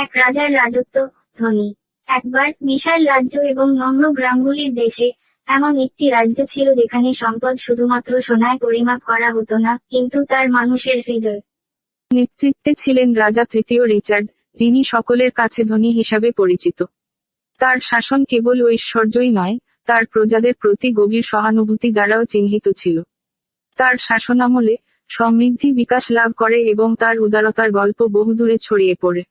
এক রাজার রাজত্ব, ধনী। একবার বিশাল রাজ্য এবং নম্র গ্রামগুলির দেশে এমন একটি রাজ্য ছিল যেখানে সম্পদ শুধুমাত্র সোনায় পরিমাপ করা হতো না, কিন্তু তার মানুষের হৃদয়। নেতৃত্বে ছিলেন রাজা তৃতীয় রিচার্ড, যিনি সকলের কাছে ধনী হিসাবে পরিচিত। তার শাসন কেবল ঐশ্বর্যই নয়, তার প্রজাদের প্রতি গভীর সহানুভূতি দ্বারাও চিহ্নিত ছিল। তার শাসনামলে সমৃদ্ধি বিকাশ লাভ করে এবং তার উদারতার গল্প বহুদূরে ছড়িয়ে পড়ে।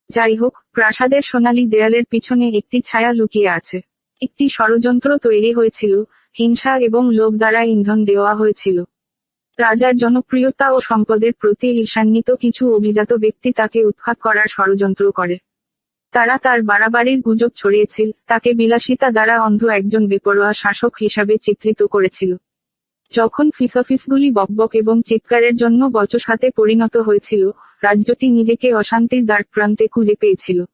যাই হোক, প্রাসাদের সোনালী দেয়ালের পিছনে একটি ছায়া লুকিয়ে আছে। একটি ষড়যন্ত্র তৈরি হয়েছিল, হিংসা এবং লোভ দ্বারা ইন্ধন দেওয়া হয়েছিল। রাজার জনপ্রিয়তা ও সম্পদের প্রতি ঈর্ষান্বিত কিছু অভিজাত ব্যক্তি তাকে উৎখাত করার ষড়যন্ত্র করে। তারা তার বাড়াবাড়ির গুজব ছড়িয়েছিল, তাকে বিলাসিতা দ্বারা অন্ধ একজন বেপরোয়া শাসক হিসাবে চিত্রিত করেছিল। যখন ফিসফিসগুলি বকবক এবং চিৎকারের জন্য বচসাতে পরিণত হয়েছিল, রাজ্যটি নিজেকে অশান্তির দ্বারপ্রান্তে খুঁজে পেয়েছিল।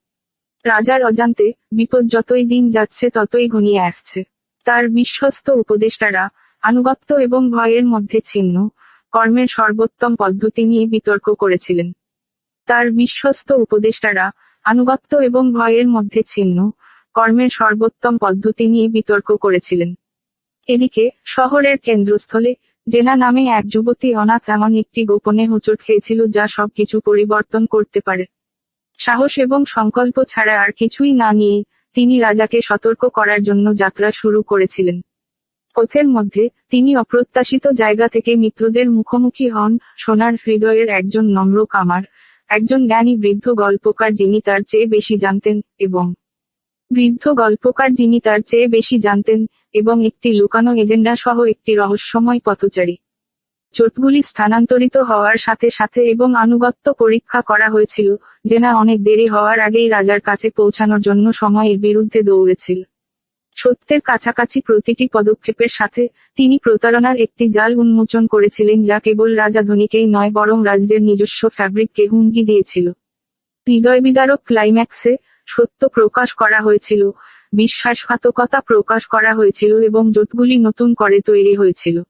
রাজার অজান্তে, বিপদ যতই দিন যাচ্ছে ততই ঘনিয়ে আসছে। তার বিশ্বস্ত উপদেষ্টারা, আনুগত্য এবং ভয়ের মধ্যে ছিন্ন, কর্মের সর্বোত্তম পদ্ধতি নিয়ে বিতর্ক করেছিলেন। তার বিশ্বস্ত উপদেষ্টারা, আনুগত্য এবং ভয়ের মধ্যে ছিন্ন, কর্মের সর্বোত্তম পদ্ধতি নিয়ে বিতর্ক করেছিলেন। এদিকে, শহরের কেন্দ্রস্থলে, জেনা নামে এক যুবতী অনাথ এমন একটি গোপনে হোঁচট খেয়েছিল যা সবকিছু পরিবর্তন করতে পারে। সাহস এবং সংকল্প ছাড়া আর কিছুই না নিয়ে, তিনি রাজাকে সতর্ক করার জন্য যাত্রা শুরু করেছিলেন। পথের মধ্যে, তিনি অপ্রত্যাশিত জায়গা থেকে মিত্রদের মুখোমুখি হন, সোনার হৃদয়ের একজন নম্র কামার, একজন জ্ঞানী বৃদ্ধ গল্পকার যিনি তার চেয়ে বেশি জানতেন, এবং একটি লুকানো এজেন্ডা সহ একটি রহস্যময় পথচারী। জোটগুলি স্থানান্তরিত হওয়ার সাথে সাথে এবং আনুগত্য পরীক্ষা করা হয়েছিল, জেনা অনেক দেরি হওয়ার আগেই রাজার কাছে পৌঁছানোর জন্য সময়ের বিরুদ্ধে দৌড়েছিল। সত্যের কাছাকাছি প্রতিটি পদক্ষেপের সাথে, তিনি প্রতারণার একটি জাল উন্মোচন করেছিলেন যা কেবল রাজা ধনীকেই নয় বরং রাজ্যের নিজস্ব ফ্যাব্রিককে হুমকি দিয়েছিল। হৃদয়বিদারক ক্লাইম্যাক্সে, সত্য প্রকাশ করা হয়েছিল, বিশ্বাসঘাতকতা প্রকাশ করা হয়েছিল এবং জোটগুলি নতুন করে তৈরি হয়েছিল।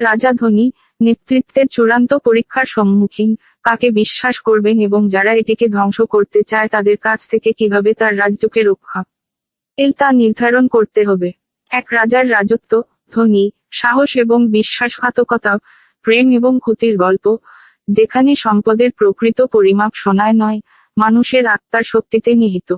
রাজা ধনী, নেতৃত্বের চূড়ান্ত পরীক্ষার সম্মুখীন, কাকে বিশ্বাস করবেন এবং যারা এটিকে ধ্বংস করতে চায় তাদের কাছ থেকে কিভাবে তার রাজ্যকে রক্ষা তা নির্ধারণ করতে হবে। এক রাজার রাজত্ব, ধনী, সাহস এবং বিশ্বাসঘাতকতা, প্রেম এবং ক্ষতির গল্প, যেখানে সম্পদের প্রকৃত পরিমাপ সোনায় নয়, মানুষের আত্মার শক্তিতে নিহিত।